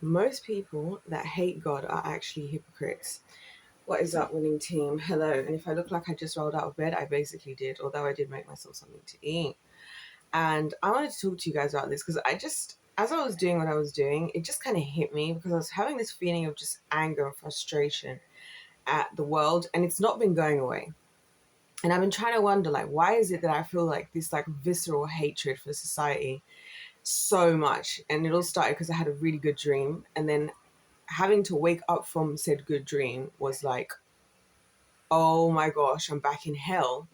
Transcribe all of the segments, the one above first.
Most people that hate God are actually hypocrites. What is up, winning team? Hello. And if I look like I just rolled out of bed, I basically did, although I did make myself something to eat. And I wanted to talk to you guys about this because as I was doing what I was doing, it just kind of hit me because I was having this feeling of just anger and frustration at the world, and it's not been going away. And I've been trying to wonder, like, why is it that I feel like this, like, visceral hatred for society so much? And it all started because I had a really good dream, and then having to wake up from said good dream was like, oh my gosh, I'm back in hell.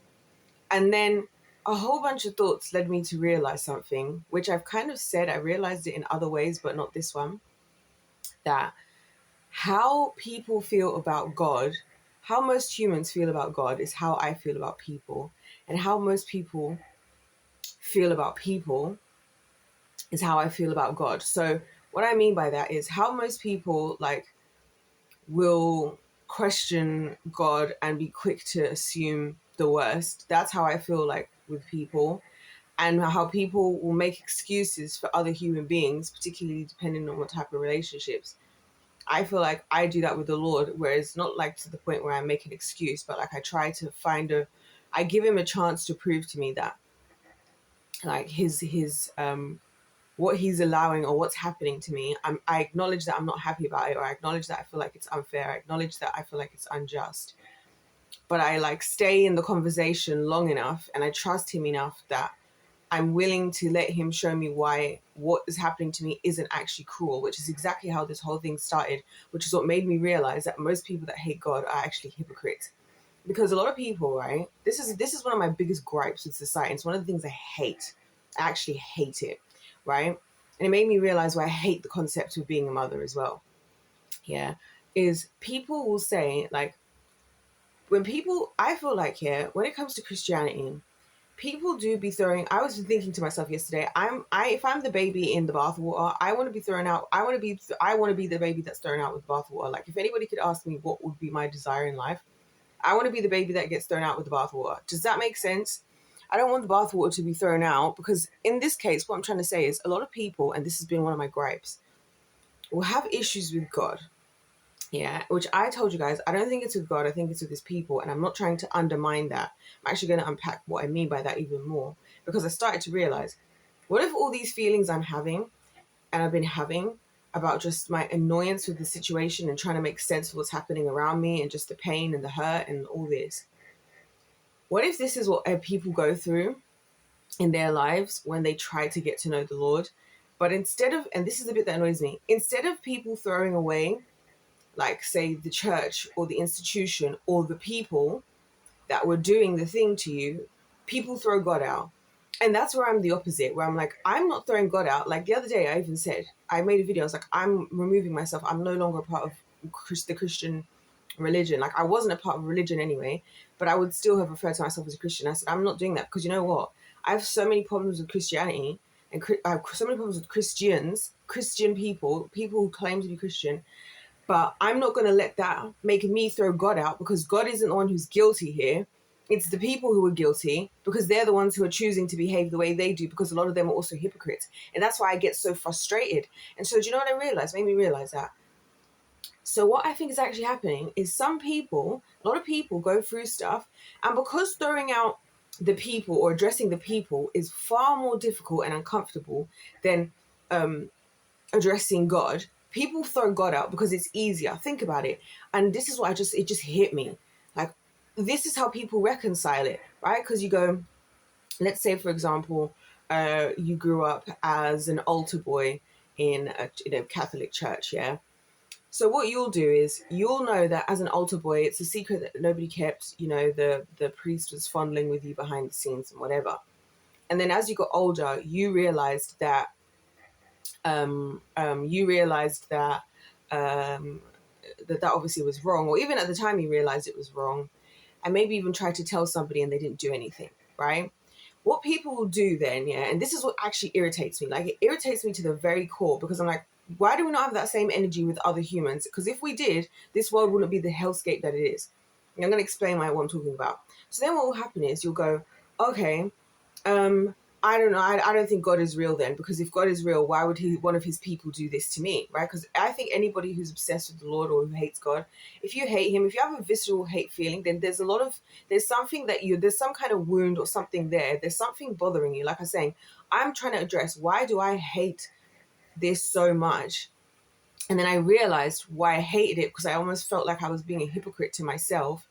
And then a whole bunch of thoughts led me to realize something, which I've kind of said, I realized it in other ways, but not this one, that how people feel about God, how most humans feel about God is how I feel about people. And how most people feel about people is how I feel about God. So what I mean by that is how most people will question God and be quick to assume the worst. That's how I feel like with people, and how people will make excuses for other human beings, particularly depending on what type of relationships. I feel like I do that with the Lord, whereas not like to the point where I make an excuse, but like I try to I give him a chance to prove to me that like his what he's allowing or what's happening to me, I acknowledge that I'm not happy about it, or I acknowledge that I feel like it's unfair. I acknowledge that I feel like it's unjust. But I like stay in the conversation long enough and I trust him enough that I'm willing to let him show me why what is happening to me isn't actually cruel, which is exactly how this whole thing started, which is what made me realize that most people that hate God are actually hypocrites. Because a lot of people, right? This is one of my biggest gripes with society. It's one of the things I hate. I actually hate it, right? And it made me realize why I hate the concept of being a mother as well. Yeah, is people will say like when people I feel like here when it comes to Christianity, people do be throwing. I was thinking to myself yesterday, if I'm the baby in the bathwater, I want to be thrown out. I want to be the baby that's thrown out with bathwater. Like if anybody could ask me what would be my desire in life, I want to be the baby that gets thrown out with the bathwater. Does that make sense? I don't want the bathwater to be thrown out because in this case, what I'm trying to say is a lot of people, and this has been one of my gripes, will have issues with God. Yeah, which I told you guys, I don't think it's with God, I think it's with his people. And I'm not trying to undermine that. I'm actually going to unpack what I mean by that even more because I started to realize what if all these feelings I'm having and I've been having about just my annoyance with the situation and trying to make sense of what's happening around me and just the pain and the hurt and all this. What if this is what people go through in their lives when they try to get to know the Lord? But instead of, and this is the bit that annoys me, instead of people throwing away like say the church or the institution or the people that were doing the thing to you, people throw God out. And that's where I'm the opposite, where I'm like, I'm not throwing God out. Like the other day, I even said, I made a video, I was like, I'm removing myself. I'm no longer a part of the Christian religion. Like I wasn't a part of religion anyway, but I would still have referred to myself as a Christian. I said, I'm not doing that because you know what? I have so many problems with Christianity and I have so many problems with Christian people who claim to be Christian. But I'm not going to let that make me throw God out because God isn't the one who's guilty here. It's the people who are guilty because they're the ones who are choosing to behave the way they do because a lot of them are also hypocrites. And that's why I get so frustrated. And so do you know what I realized? Made me realize that. So what I think is actually happening is a lot of people go through stuff, and because throwing out the people or addressing the people is far more difficult and uncomfortable than addressing God, people throw God out because it's easier. Think about it. And this is what it just hit me. Like, this is how people reconcile it, right? Because you go, let's say, for example, you grew up as an altar boy in a Catholic church, yeah? So what you'll do is you'll know that as an altar boy, it's a secret that nobody kept. You know, the priest was fondling with you behind the scenes and whatever. And then as you got older, you realized that you realized that that obviously was wrong, or even at the time you realized it was wrong, and maybe even tried to tell somebody and they didn't do anything, right? What people will do then, yeah, and this is what actually irritates me. Like it irritates me to the very core because I'm like, why do we not have that same energy with other humans? Because if we did, this world wouldn't be the hellscape that it is. And I'm going to explain what I'm talking about. So then what will happen is you'll go, okay, I don't know. I don't think God is real then, because if God is real, why would one of his people do this to me, right? Because I think anybody who's obsessed with the Lord or who hates God, if you hate him, if you have a visceral hate feeling, then there's something there's some kind of wound or something there. There's something bothering you. Like I'm saying, I'm trying to address, why do I hate this so much? And then I realized why I hated it, because I almost felt like I was being a hypocrite to myself,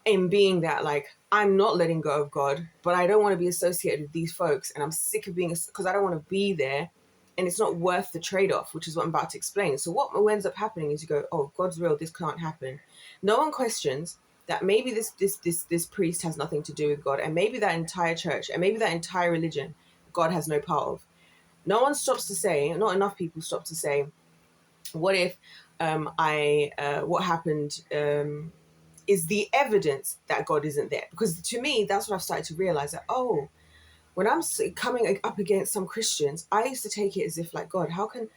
in being that, like, I'm not letting go of God, but I don't want to be associated with these folks, and I'm sick of being, because I don't want to be there, and it's not worth the trade-off, which is what I'm about to explain. So what ends up happening is you go, oh, God's real, this can't happen. No one questions that maybe this priest has nothing to do with God, and maybe that entire church, and maybe that entire religion, God has no part of. No one stops to say, not enough people stop to say, what if what happened is the evidence that God isn't there? Because to me, that's what I've started to realize, that, oh, when I'm coming up against some Christians, I used to take it as if, like, God, how can,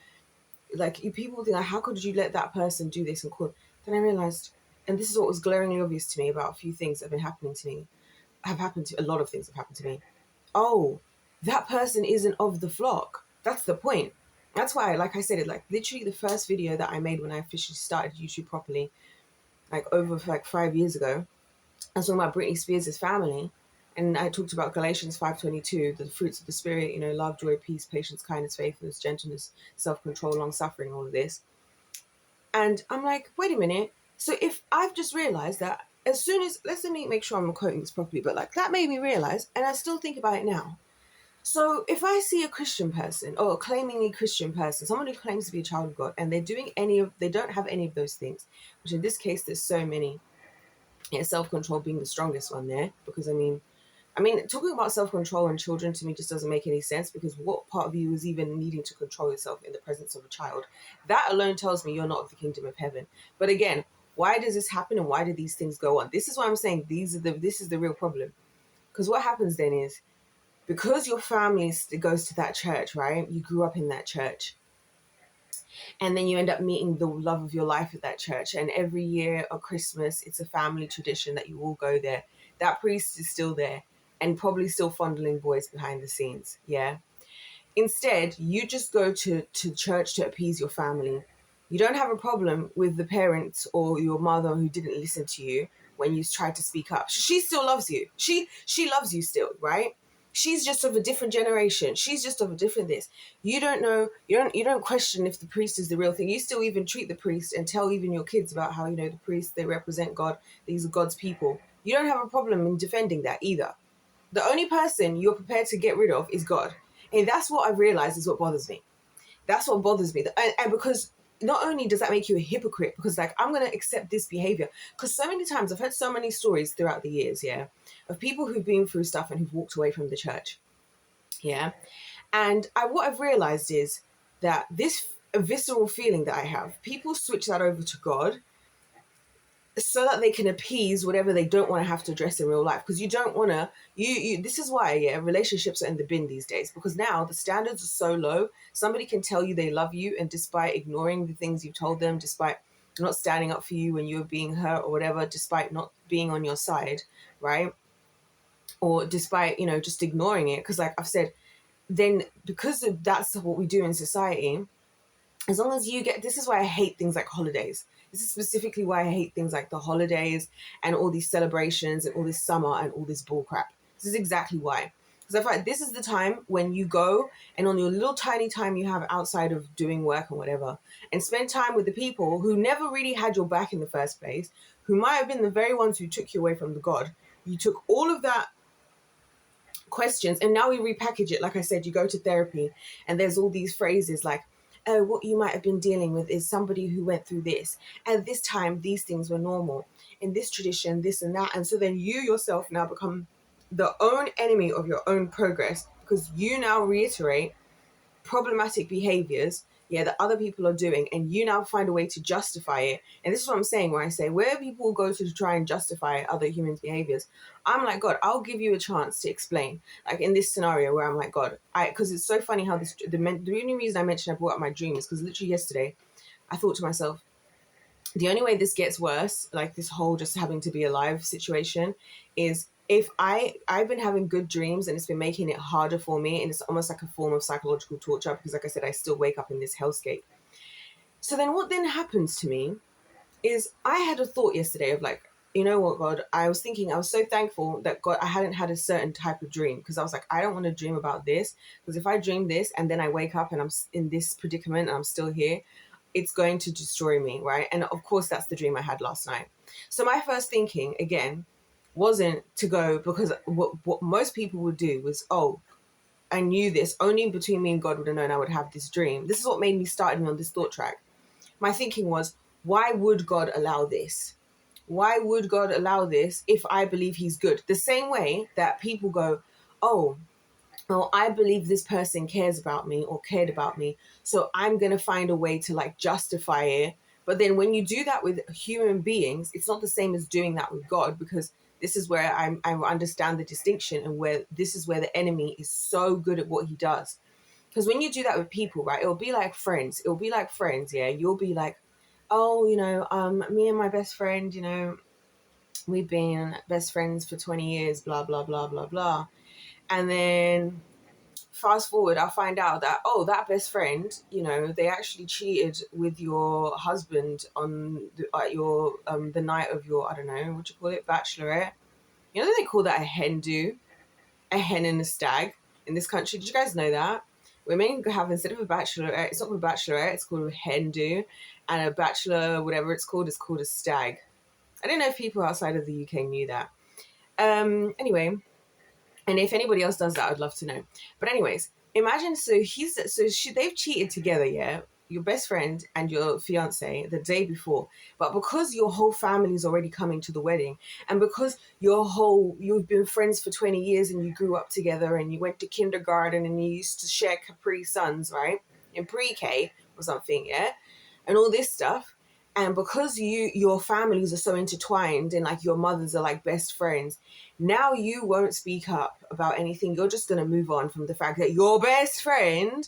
like, you people think, like, how could you let that person do this and call? Then I realized, and this is what was glaringly obvious to me about a few things that have been happening to me, a lot of things have happened to me. Oh, that person isn't of the flock. That's the point. That's why, like I said, it, like, literally the first video that I made when I officially started YouTube properly, like over like 5 years ago, I was talking about Britney Spears' family, and I talked about Galatians 5:22, the fruits of the Spirit, love, joy, peace, patience, kindness, faithfulness, gentleness, self-control, long-suffering, all of this. And I'm like, wait a minute. So if I've just realized that, as soon as, let me make sure I'm quoting this properly, but like that made me realize, and I still think about it now. So if I see a Christian person, or a claimingly Christian person, someone who claims to be a child of God, and they don't have any of those things, which in this case, there's so many, self-control being the strongest one there, because I mean, talking about self-control and children to me just doesn't make any sense, because what part of you is even needing to control yourself in the presence of a child? That alone tells me you're not of the kingdom of heaven. But again, why does this happen, and why do these things go on? This is why I'm saying this is the real problem. Because what happens then is, because your family goes to that church, right? You grew up in that church. And then you end up meeting the love of your life at that church. And every year at Christmas, it's a family tradition that you all go there. That priest is still there and probably still fondling boys behind the scenes. Yeah. Instead, you just go to church to appease your family. You don't have a problem with the parents or your mother who didn't listen to you when you tried to speak up. She still loves you. She loves you still, right? She's just of a different generation. She's just of a different this. You don't know, you don't question if the priest is the real thing. You still even treat the priest and tell even your kids about how, the priests, they represent God. These are God's people. You don't have a problem in defending that either. The only person you're prepared to get rid of is God. And that's what I've realized is what bothers me. That's what bothers me. And because not only does that make you a hypocrite, because like, I'm going to accept this behavior. Because so many times I've heard so many stories throughout the years, yeah, of people who've been through stuff and who've walked away from the church. Yeah. And what I've realized is that this visceral feeling that I have, people switch that over to God so that they can appease whatever they don't want to have to address in real life. Because you don't want to, this is why, yeah, relationships are in the bin these days, because now the standards are so low. Somebody can tell you they love you, and despite ignoring the things you've told them, despite not standing up for you when you were being hurt or whatever, despite not being on your side, right? Or despite, just ignoring it. Because like I've said, then because that's what we do in society, as long as you get, this is why I hate things like holidays. This is specifically why I hate things like the holidays and all these celebrations and all this summer and all this bull crap. This is exactly why. Because I feel like this is the time when you go and on your little tiny time you have outside of doing work and whatever, and spend time with the people who never really had your back in the first place, who might have been the very ones who took you away from the God. You took all of that questions and now we repackage it. Like I said, you go to therapy and there's all these phrases like, oh, what you might have been dealing with is somebody who went through this. At this time, these things were normal. In this tradition, this and that. And so then you yourself now become the own enemy of your own progress, because you now reiterate problematic behaviors, yeah, that other people are doing, and you now find a way to justify it. And this is what I'm saying when I say where people go to try and justify other humans' behaviors, I'm like, God, I'll give you a chance to explain. Like in this scenario where I'm like, God, because it's so funny how the only reason I mentioned I brought up my dream is because literally yesterday I thought to myself, the only way this gets worse, like this whole just having to be alive situation, is if I've been having good dreams and it's been making it harder for me, and it's almost like a form of psychological torture because, like I said, I still wake up in this hellscape. So then what then happens to me is I had a thought yesterday of like, you know what, God, I was thinking, I was so thankful that God, I hadn't had a certain type of dream, because I was like, I don't want to dream about this, because if I dream this and then I wake up and I'm in this predicament and I'm still here, it's going to destroy me, right? And of course, that's the dream I had last night. So my first thinking, again, wasn't to go, because what most people would do was, oh, I knew this, only between me and God would have known I would have this dream. This is what made me start me on this thought track. My thinking was, why would God allow this? Why would God allow this if I believe he's good? The same way that people go, oh, well, I believe this person cares about me or cared about me, so I'm going to find a way to like justify it. But then when you do that with human beings, it's not the same as doing that with God, because this is where I understand the distinction, and where this is where the enemy is so good at what he does. Because when you do that with people, right, it'll be like friends. It'll be like friends, yeah. You'll be like, oh, me and my best friend, we've been best friends for 20 years, blah, blah, blah, blah, blah. And then fast forward, I'll find out that, oh, that best friend, they actually cheated with your husband on at your the night of your, I don't know, what you call it, bachelorette. They call that a hen do, a hen and a stag in this country. Did you guys know that? Women have, instead of a bachelorette, it's not a bachelorette, it's called a hen do, and a bachelor, whatever it's called a stag. I don't know if people outside of the UK knew that. Anyway, and if anybody else does that, I'd love to know. But anyways, imagine, they've cheated together, yeah? Your best friend and your fiance the day before. But because your whole family is already coming to the wedding, and because you've been friends for 20 years and you grew up together and you went to kindergarten and you used to share Capri Suns, right? In pre-K or something, yeah? And all this stuff. And because your families are so intertwined and like your mothers are like best friends, now you won't speak up about anything. You're just going to move on from the fact that your best friend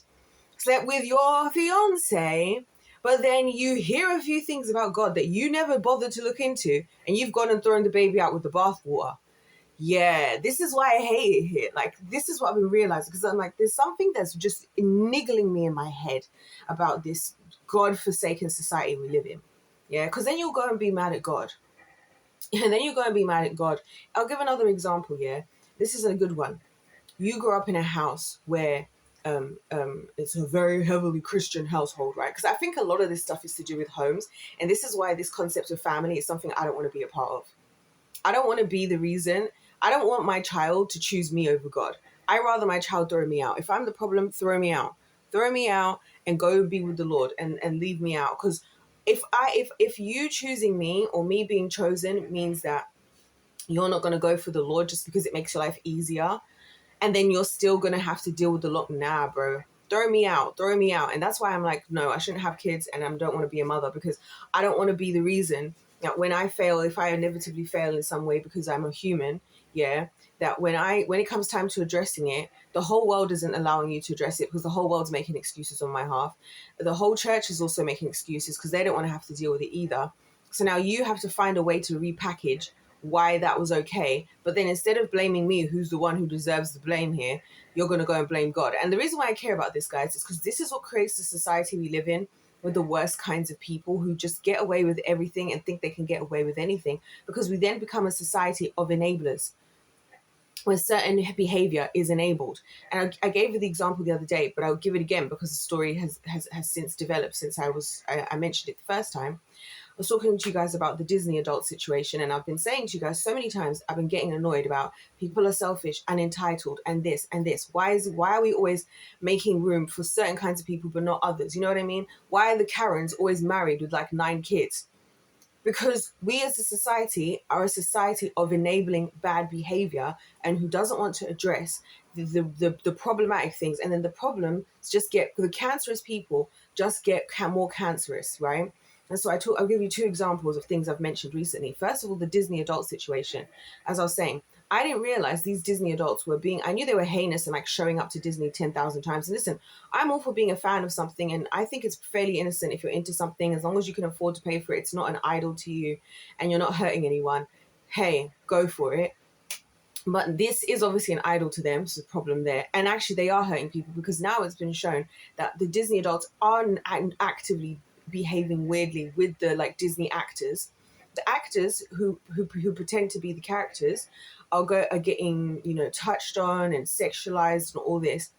slept with your fiance, but then you hear a few things about God that you never bothered to look into, and you've gone and thrown the baby out with the bathwater. Yeah, this is why I hate it here. Like, this is what I've been realizing, because I'm like, there's something that's just niggling me in my head about this God-forsaken society we live in. Yeah, because then you'll go and be mad at God. And then you go and be mad at God. I'll give another example, yeah? This is a good one. You grew up in a house where it's a very heavily Christian household, right? Because I think a lot of this stuff is to do with homes. And this is why this concept of family is something I don't want to be a part of. I don't want to be the reason. I don't want my child to choose me over God. I rather my child throw me out. If I'm the problem, throw me out. Throw me out and go be with the Lord and leave me out. Because if you choosing me or me being chosen means that you're not going to go for the Lord just because it makes your life easier, and then you're still going to have to deal with the lot. Nah, bro. Throw me out. Throw me out. And that's why I'm like, no, I shouldn't have kids, and I don't want to be a mother, because I don't want to be the reason that when I fail, if I inevitably fail in some way because I'm a human, yeah, that when it comes time to addressing it, the whole world isn't allowing you to address it because the whole world's making excuses on my half. The whole church is also making excuses because they don't want to have to deal with it either. So now you have to find a way to repackage why that was okay. But then instead of blaming me, who's the one who deserves the blame here, you're going to go and blame God. And the reason why I care about this, guys, is because this is what creates the society we live in, with the worst kinds of people who just get away with everything and think they can get away with anything, because we then become a society of enablers where certain behavior is enabled. And I gave you the example the other day, but I'll give it again because the story has since developed since I mentioned it the first time. I was talking to you guys about the Disney adult situation, and I've been saying to you guys so many times, I've been getting annoyed about people are selfish and entitled and this and this. Why are we always making room for certain kinds of people but not others? You know what I mean? Why are the Karens always married with like 9 kids? Because we as a society are a society of enabling bad behavior, and who doesn't want to address the problematic things. And then the problems just get, the cancerous people just get more cancerous, right? And so I'll give you 2 examples of things I've mentioned recently. First of all, the Disney adult situation. As I was saying, I didn't realize these Disney adults I knew they were heinous and like showing up to Disney 10,000 times. And listen, I'm all for being a fan of something, and I think it's fairly innocent if you're into something, as long as you can afford to pay for it. It's not an idol to you and you're not hurting anyone. Hey, go for it. But this is obviously an idol to them, so the problem there. And actually, they are hurting people because now it's been shown that the Disney adults are actively behaving weirdly with the like Disney actors. The actors who pretend to be the characters are getting, you know, touched on and sexualized and all this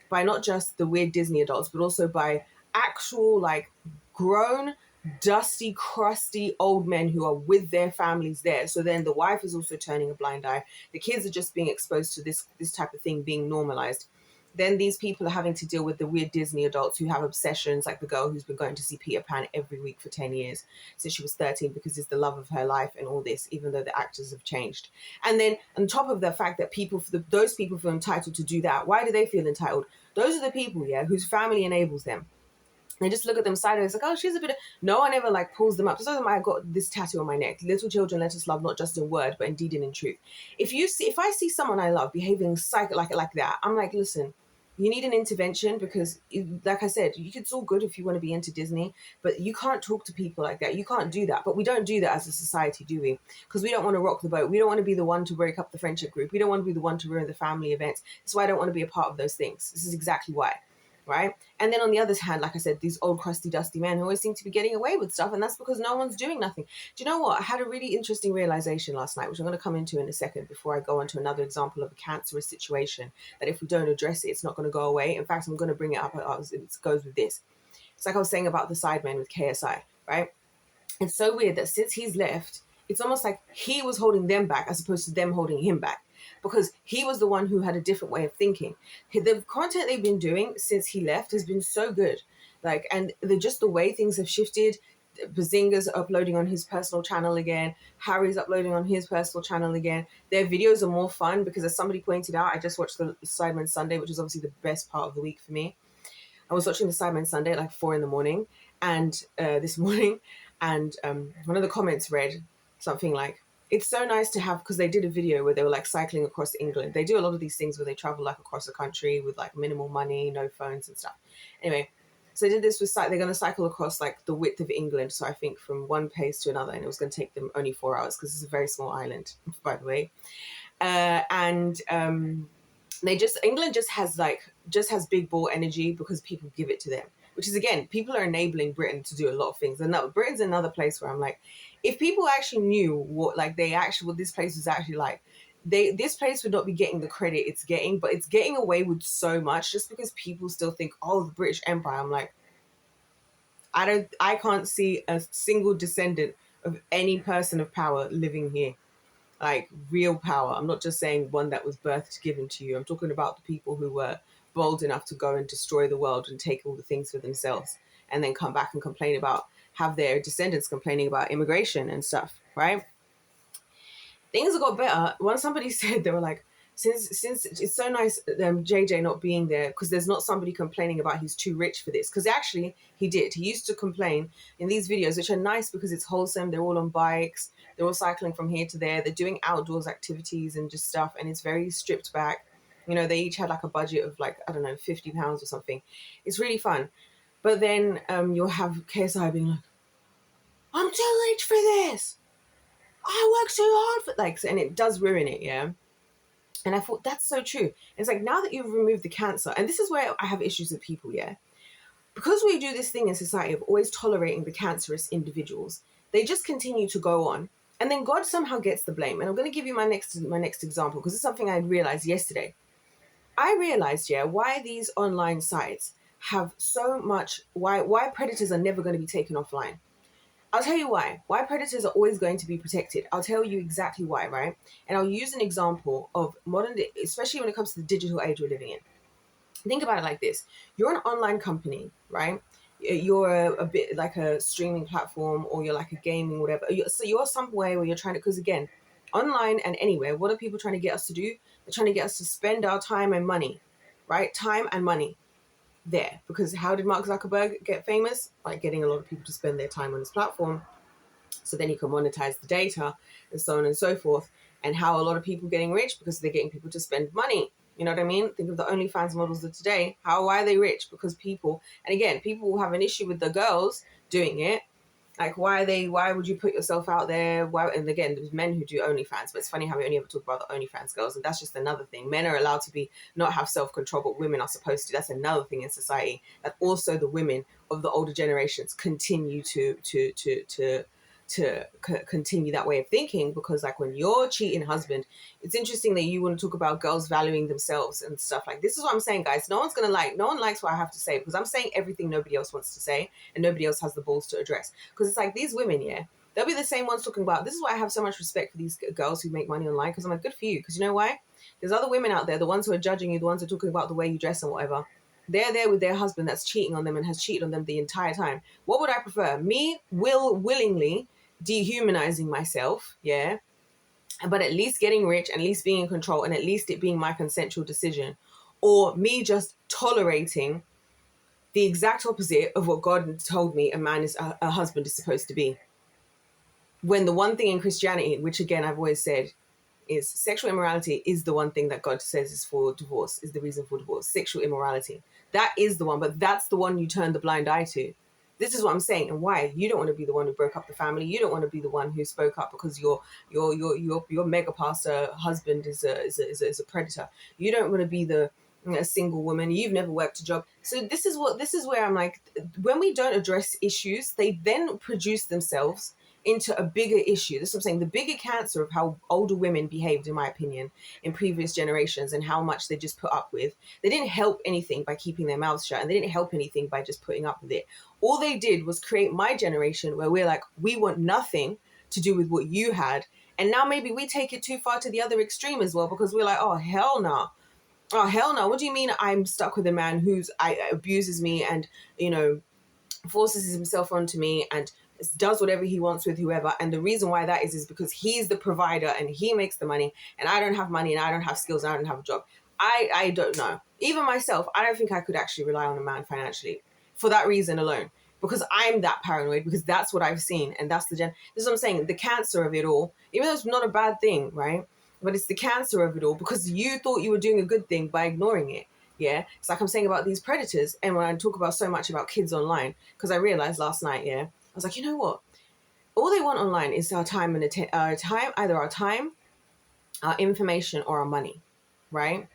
by not just the weird Disney adults, but also by actual like grown, dusty, crusty old men who are with their families there. So then the wife is also turning a blind eye. The kids are just being exposed to this type of thing being normalized. Then these people are having to deal with the weird Disney adults who have obsessions, like the girl who's been going to see Peter Pan every week for 10 years since she was 13 because it's the love of her life and all this, even though the actors have changed. And then on top of the fact that those people feel entitled to do that, why do they feel entitled? Those are the people, yeah, whose family enables them. They just look at them sideways like, oh, she's a bit of... No one ever like pulls them up. So I got this tattoo on my neck. Little children, let us love, not just in word, but in deed and in truth. If I see someone I love behaving like that, I'm like, listen, you need an intervention because, like I said, it's all good if you want to be into Disney, but you can't talk to people like that. You can't do that. But we don't do that as a society, do we? Because we don't want to rock the boat. We don't want to be the one to break up the friendship group. We don't want to be the one to ruin the family events. That's why I don't want to be a part of those things. This is exactly why. Right? And then on the other hand, like I said, these old crusty dusty men who always seem to be getting away with stuff, and that's because no one's doing nothing. Do you know what? I had a really interesting realization last night, which I'm going to come into in a second before I go on to another example of a cancerous situation that if we don't address it, it's not going to go away. In fact, I'm going to bring it up. It goes with this. It's like I was saying about the sidemen with KSI, right? It's so weird that since he's left, it's almost like he was holding them back as opposed to them holding him back, because he was the one who had a different way of thinking. The content they've been doing since he left has been so good. Like, and just the way things have shifted. Bazinga's uploading on his personal channel again. Harry's uploading on his personal channel again. Their videos are more fun because, as somebody pointed out, I just watched the Sidemen Sunday, which is obviously the best part of the week for me. I was watching the Sidemen Sunday at like 4 a.m. and this morning, and one of the comments read something like, it's so nice to have, because they did a video where they were like cycling across England. They do a lot of these things where they travel like across the country with like minimal money, no phones and stuff. Anyway, so they did this with, they're going to cycle across like the width of England. So I think from one place to another, and it was going to take them only 4 hours because it's a very small island, by the way. England just has big ball energy because people give it to them, which is, again, people are enabling Britain to do a lot of things. And Britain's another place where I'm like, if people actually knew what this place was actually like, this place would not be getting the credit it's getting, but it's getting away with so much just because people still think, oh, the British Empire. I'm like, I can't see a single descendant of any person of power living here. Like real power. I'm not just saying one that was birthed, given to you. I'm talking about the people who were bold enough to go and destroy the world and take all the things for themselves and then come back and have their descendants complaining about immigration and stuff, right? Things got better. Once somebody said, they were like, since it's so nice JJ not being there because there's not somebody complaining about he's too rich for this, because actually he used to complain in these videos, which are nice because it's wholesome. They're all on bikes, they're all cycling from here to there, they're doing outdoors activities and just stuff, and it's very stripped back. You know, they each had like a budget of like, I don't know, £50 or something. It's really fun. But then you'll have KSI being like, I'm too rich for this, I work too hard for and it does ruin it. Yeah. And I thought, that's so true. It's like, now that you've removed the cancer, and this is where I have issues with people, yeah? Because we do this thing in society of always tolerating the cancerous individuals, they just continue to go on. And then God somehow gets the blame. And I'm going to give you my next example, because it's something I realized yesterday. I realized, yeah, why these online sites have so much, why predators are never going to be taken offline. I'll tell you why. Why predators are always going to be protected. I'll tell you exactly why, right? And I'll use an example of modern day, especially when it comes to the digital age we're living in. Think about it like this. You're an online company, right? You're a bit like a streaming platform, or you're like a gaming, whatever. So you're some way where you're trying to, because again, online and anywhere, what are people trying to get us to do? They're trying to get us to spend our time and money, right? Time and money. There, because how did Mark Zuckerberg get famous? By getting a lot of people to spend their time on his platform, so then he can monetize the data and so on and so forth. And how a lot of people getting rich? Because they're getting people to spend money. You know what I mean? Think of the OnlyFans models of today. Why are they rich? Because people, and again, people will have an issue with the girls doing it, Like, why would you put yourself out there? Why? And again, there's men who do OnlyFans, but it's funny how we only ever talk about the OnlyFans girls, and that's just another thing. Men are allowed to be not have self-control, but women are supposed to. That's another thing in society that also the women of the older generations continue to continue that way of thinking, because like when you're cheating husband, it's interesting that you want to talk about girls valuing themselves and stuff. Like, this is what I'm saying, guys. No one likes what I have to say, because I'm saying everything nobody else wants to say and nobody else has the balls to address. Because it's like these women, yeah, they'll be the same ones talking about, this is why I have so much respect for these girls who make money online, because I'm like, good for you. Because you know why? There's other women out there, the ones who are judging you, the ones who are talking about the way you dress and whatever. They're there with their husband that's cheating on them and has cheated on them the entire time. What would I prefer? Me willingly dehumanizing myself, yeah, but at least getting rich, at least being in control, and at least it being my consensual decision, or me just tolerating the exact opposite of what God told me a husband is supposed to be. When the one thing in Christianity, which again I've always said, is sexual immorality is the one thing that God says is for divorce, is the reason for divorce. Sexual immorality, that is the one, but that's the one you turn the blind eye to. This is what I'm saying, and why you don't want to be the one who broke up the family. You don't want to be the one who spoke up because your mega pastor husband is a predator. You don't want to be a single woman. You've never worked a job. So this is where I'm like, when we don't address issues, they then produce themselves into a bigger issue. This is what I'm saying. The bigger cancer of how older women behaved, in my opinion, in previous generations, and how much they just put up with. They didn't help anything by keeping their mouths shut, and they didn't help anything by just putting up with it. All they did was create my generation, where we're like, we want nothing to do with what you had. And now maybe we take it too far to the other extreme as well, because we're like, oh, hell no. Oh, hell no. What do you mean I'm stuck with a man who's abuses me and, forces himself onto me and does whatever he wants with whoever? And the reason why that is because he's the provider and he makes the money, and I don't have money and I don't have skills and I don't have a job. I don't know. Even myself, I don't think I could actually rely on a man financially for that reason alone, because I'm that paranoid, because that's what I've seen. And that's this is what I'm saying, the cancer of it all, even though it's not a bad thing, right? But it's the cancer of it all, because you thought you were doing a good thing by ignoring it. Yeah, it's like I'm saying about these predators. And when I talk about so much about kids online, because I realized last night, yeah, I was like, you know what? All they want online is our time and either our time, our information, or our money, right?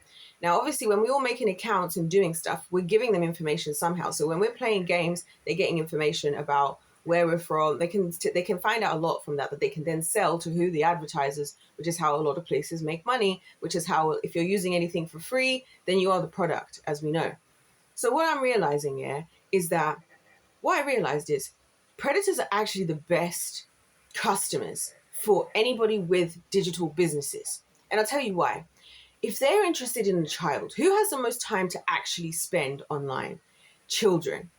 Now, obviously, when we're all making accounts and doing stuff, we're giving them information somehow. So when we're playing games, they're getting information about where we're from. They can find out a lot from that they can then sell to who the advertisers, which is how a lot of places make money, which is how, if you're using anything for free, then you are the product, as we know. So what I'm realizing, yeah, is that what I realized is predators are actually the best customers for anybody with digital businesses. And I'll tell you why. If they're interested in a child, who has the most time to actually spend online? Children,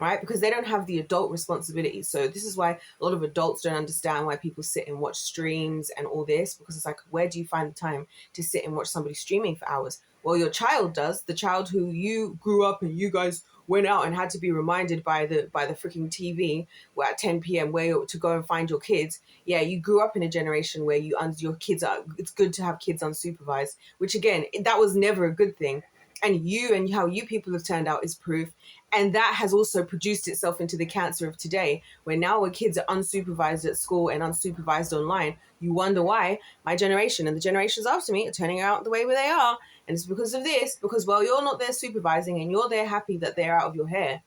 right? Because they don't have the adult responsibilities. So this is why a lot of adults don't understand why people sit and watch streams and all this, because it's like, where do you find the time to sit and watch somebody streaming for hours? Well, your child does. The child who you grew up and you guys went out and had to be reminded by the freaking TV at 10 p.m. where to go and find your kids. Yeah, you grew up in a generation where your kids are. It's good to have kids unsupervised, which again, that was never a good thing. And how you people have turned out is proof. And that has also produced itself into the cancer of today, where now our kids are unsupervised at school and unsupervised online. You wonder why my generation and the generations after me are turning out the way where they are. And it's because of this, because, well, you're not there supervising and you're there happy that they're out of your hair.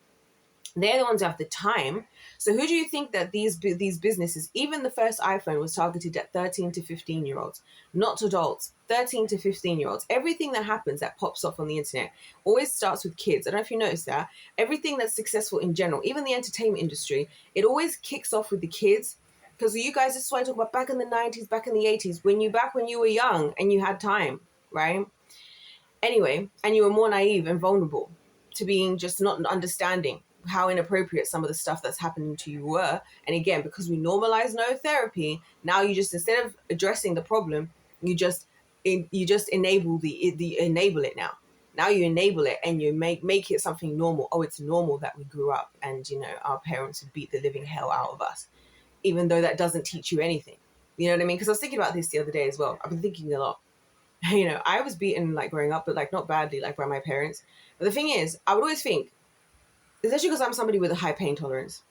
They're the ones who have the time. So who do you think that these businesses, even the first iPhone was targeted at 13 to 15-year-olds, not adults, 13 to 15-year-olds. Everything that happens that pops off on the internet always starts with kids. I don't know if you noticed that. Everything that's successful in general, even the entertainment industry, it always kicks off with the kids. Because you guys, this is why I talk about back in the 90s, back in the 80s, when you were young and you had time, right? Anyway, and you were more naive and vulnerable to being just not understanding how inappropriate some of the stuff that's happening to you were. And again, because we normalize no therapy, now you just, instead of addressing the problem, you just enable enable it now. Now you enable it and you make it something normal. Oh, it's normal that we grew up and, our parents would beat the living hell out of us, even though that doesn't teach you anything. You know what I mean? Because I was thinking about this the other day as well. I've been thinking a lot. I was beaten like growing up, but like not badly, like by my parents. But the thing is, I would always think, especially because I'm somebody with a high pain tolerance,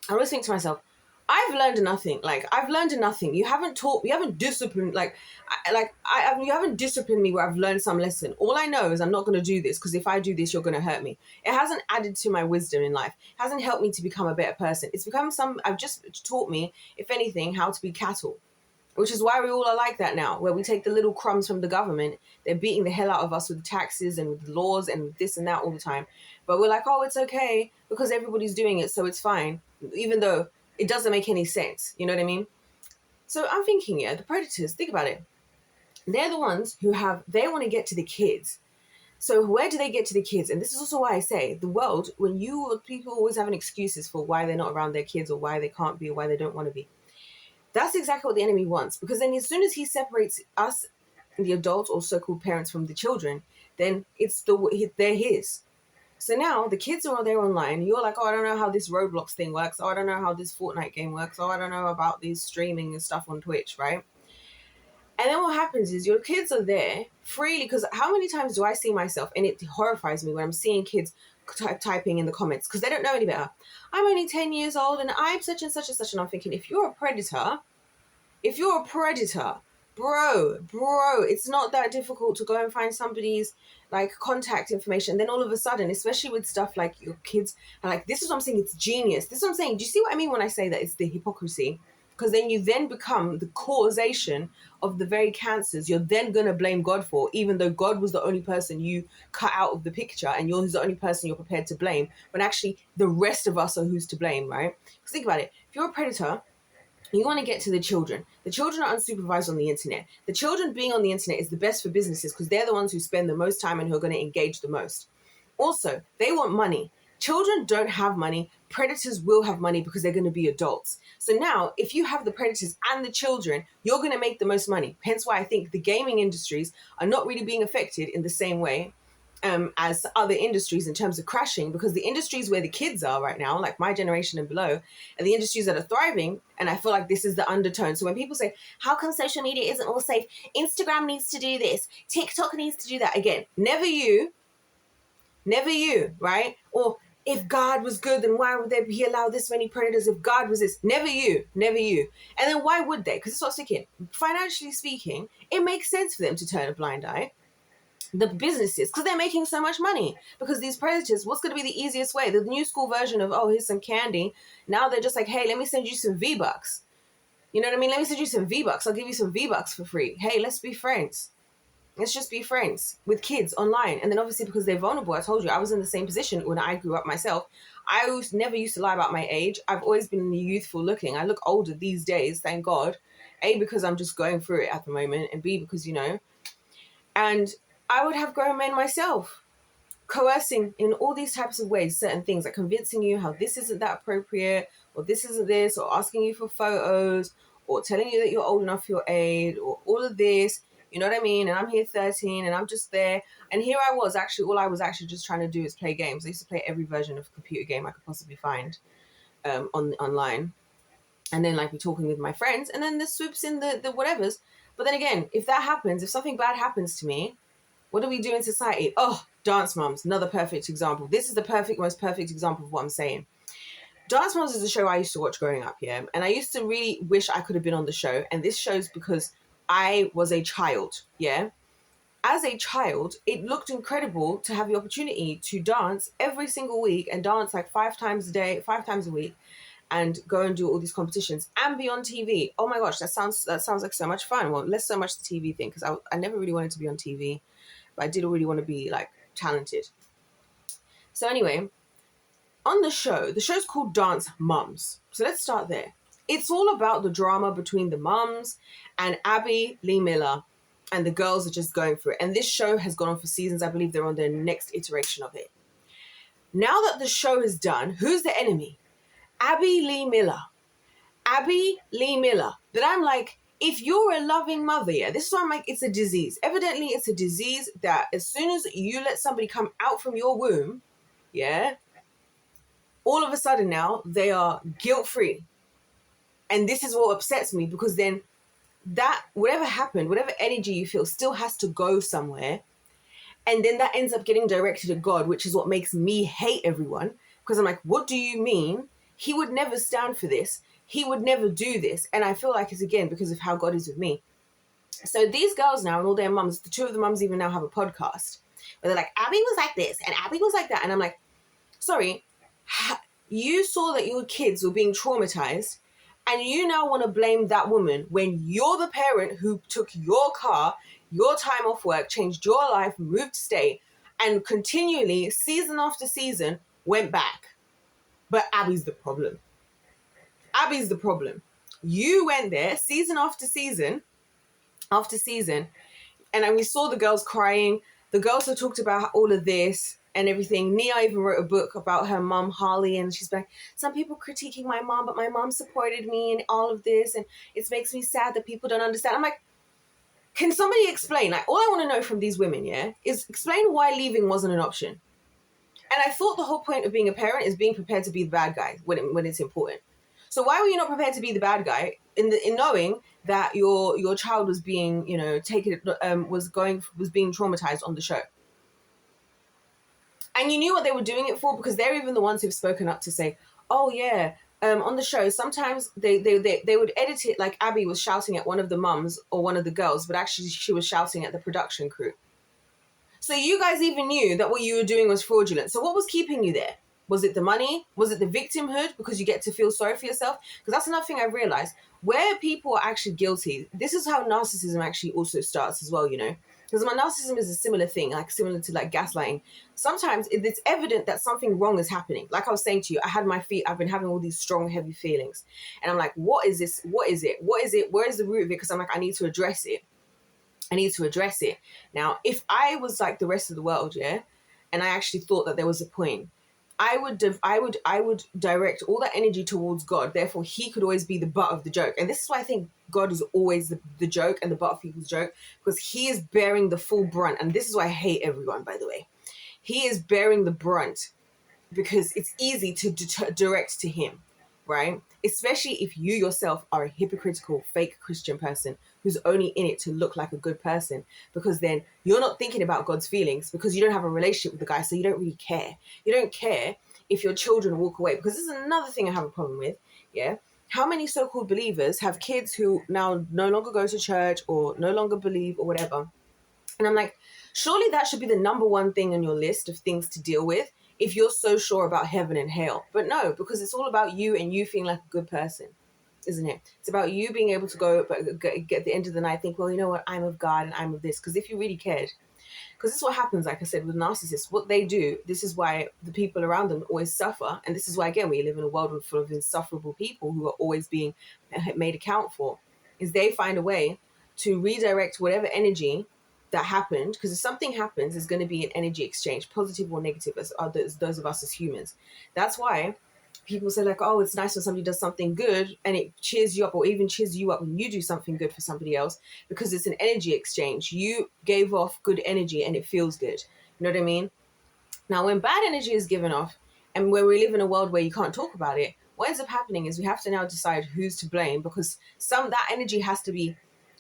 I always think to myself, I've learned nothing. Like, I've learned nothing. You haven't taught, you haven't disciplined, you haven't disciplined me where I've learned some lesson. All I know is I'm not going to do this because if I do this, you're going to hurt me. It hasn't added to my wisdom in life. It hasn't helped me to become a better person. It's become I've just taught me, if anything, how to be cattle. Which is why we all are like that now, where we take the little crumbs from the government. They're beating the hell out of us with taxes and with laws and this and that all the time. But we're like, oh, it's okay because everybody's doing it, so it's fine. Even though it doesn't make any sense. You know what I mean? So I'm thinking, yeah, the predators, think about it. They're the ones who they want to get to the kids. So where do they get to the kids? And this is also why I say the world, people always having excuses for why they're not around their kids or why they can't be or why they don't want to be. That's exactly what the enemy wants. Because then as soon as he separates us, the adults or so-called parents, from the children, then they're his. So now the kids are there online. You're like, oh, I don't know how this Roblox thing works. Oh, I don't know how this Fortnite game works. Oh, I don't know about these streaming and stuff on Twitch, right? And then what happens is your kids are there freely, because how many times do I see myself, and it horrifies me when I'm seeing kids typing in the comments because they don't know any better. I'm only 10 years old and I'm such and such and such. And I'm thinking, if you're a predator, bro, it's not that difficult to go and find somebody's like contact information. Then all of a sudden, especially with stuff like your kids are like, this is what I'm saying, it's genius. This is what I'm saying. Do you see what I mean when I say that it's the hypocrisy? Because then you then become the causation of the very cancers you're then going to blame God for, even though God was the only person you cut out of the picture and you're the only person you're prepared to blame, when actually the rest of us are who's to blame, right? Because think about it. If you're a predator, you want to get to the children. The children are unsupervised on the internet. The children being on the internet is the best for businesses because they're the ones who spend the most time and who are going to engage the most. Also, they want money. Children don't have money. Predators will have money because they're going to be adults. So now, if you have the predators and the children, you're going to make the most money. Hence why I think the gaming industries are not really being affected in the same way as other industries in terms of crashing, because the industries where the kids are right now, like my generation and below, are the industries that are thriving. And I feel like this is the undertone. So when people say, how come social media isn't all safe? Instagram needs to do this. TikTok needs to do that. Again, never you, right? Or if God was good, then why would he allow this many predators? If God was this, never you. And then why would they? Because it's what I was thinking. Financially speaking, it makes sense for them to turn a blind eye. The businesses, because they're making so much money. Because these predators, what's going to be the easiest way? The new school version of, oh, here's some candy. Now they're just like, hey, let me send you some V-Bucks. You know what I mean? Let me send you some V-Bucks. I'll give you some V-Bucks for free. Hey, let's be friends. Let's just be friends with kids online. And then obviously because they're vulnerable, I told you, I was in the same position when I grew up myself. I never used to lie about my age. I've always been youthful looking. I look older these days, thank God. A, because I'm just going through it at the moment. And B, because, and I would have grown men myself, coercing in all these types of ways, certain things, like convincing you how this isn't that appropriate, or this isn't this, or asking you for photos, or telling you that you're old enough for your age, or all of this. You know what I mean? And I'm here 13 and I'm just there. And here I was all I was actually just trying to do is play games. I used to play every version of a computer game I could possibly find online. And then like be talking with my friends, and then the swoops in the whatevers. But then again, if that happens, if something bad happens to me, what do we do in society? Oh, Dance Moms, another perfect example. This is the most perfect example of what I'm saying. Dance Moms is a show I used to watch growing up, yeah? And I used to really wish I could have been on the show. And this show's because I was a child, yeah? As a child, it looked incredible to have the opportunity to dance every single week and dance like 5 times a week, and go and do all these competitions and be on TV. Oh my gosh, that sounds like so much fun. Well, less so much the TV thing, because I never really wanted to be on TV, but I did really want to be like talented. So anyway, on the show's called Dance Mums. So let's start there. It's all about the drama between the mums and Abby Lee Miller, and the girls are just going through it. And this show has gone on for seasons. I believe they're on their next iteration of it. Now that the show is done, who's the enemy? Abby Lee Miller. But I'm like, if you're a loving mother, yeah, this is why I'm like, it's a disease. Evidently, it's a disease that as soon as you let somebody come out from your womb, yeah, all of a sudden now they are guilt-free. And this is what upsets me, because then that, whatever happened, whatever energy you feel still has to go somewhere. And then that ends up getting directed at God, which is what makes me hate everyone. Because I'm like, what do you mean? He would never stand for this. he would never do this. And I feel like it's, again, because of how God is with me. So these girls now and all their mums, the two of the mums even now have a podcast where they're like, Abby was like this and Abby was like that. And I'm like, sorry, you saw that your kids were being traumatized and you now want to blame that woman when you're the parent who took your car, your time off work, changed your life, moved state, and continually, season after season, went back. But Abby's the problem. Abby's the problem. You went there season after season, and we saw the girls crying. The girls have talked about all of this and everything. Nia even wrote a book about her mom, Holly, and she's like, some people critiquing my mom, but my mom supported me in all of this, and it makes me sad that people don't understand. I'm like, can somebody explain? Like, all I want to know from these women, is explain why leaving wasn't an option. And I thought the whole point of being a parent is being prepared to be the bad guy when it's important. So why were you not prepared to be the bad guy in knowing that your child was being, was being traumatized on the show? And you knew what they were doing it for, because they're even the ones who've spoken up to say, oh yeah, on the show, sometimes they would edit it like Abby was shouting at one of the mums or one of the girls, but actually she was shouting at the production crew. So you guys even knew that what you were doing was fraudulent. So what was keeping you there? Was it the money? Was it the victimhood because you get to feel sorry for yourself? Because that's another thing I realized. Where people are actually guilty, this is how narcissism actually also starts as well, Because my narcissism is a similar thing, like similar to like gaslighting. Sometimes it's evident that something wrong is happening. Like I was saying to you, I've been having all these strong, heavy feelings. And I'm like, what is this? What is it? What is it? Where is the root of it? Because I'm like, I need to address it. Now, if I was like the rest of the world, and I actually thought that there was a point, I would direct all that energy towards God. Therefore, he could always be the butt of the joke. And this is why I think God is always the joke and the butt of people's joke, because he is bearing the full brunt. And this is why I hate everyone, by the way. He is bearing the brunt because it's easy to direct to him, right? Especially if you yourself are a hypocritical, fake Christian person who's only in it to look like a good person, because then you're not thinking about God's feelings because you don't have a relationship with the guy, so you don't really care. You don't care if your children walk away, because this is another thing I have a problem with, How many so-called believers have kids who now no longer go to church or no longer believe or whatever? And I'm like, surely that should be the number one thing on your list of things to deal with if you're so sure about heaven and hell. But no, because it's all about you and you feeling like a good person, isn't it? It's about you being able to go, but get the end of the night, think, well, you know what, I'm of God and I'm of this. Because if you really cared, because this is what happens, like I said, with narcissists, what they do, this is why the people around them always suffer. And this is why, again, we live in a world full of insufferable people who are always being made account for, is they find a way to redirect whatever energy that happened, because if something happens, there's going to be an energy exchange, positive or negative, as those of us as humans. That's why people say like, oh, it's nice when somebody does something good and it cheers you up, or even cheers you up when you do something good for somebody else, because it's an energy exchange. You gave off good energy and it feels good. You know what I mean? Now, when bad energy is given off and where we live in a world where you can't talk about it, what ends up happening is we have to now decide who's to blame, because that energy has to be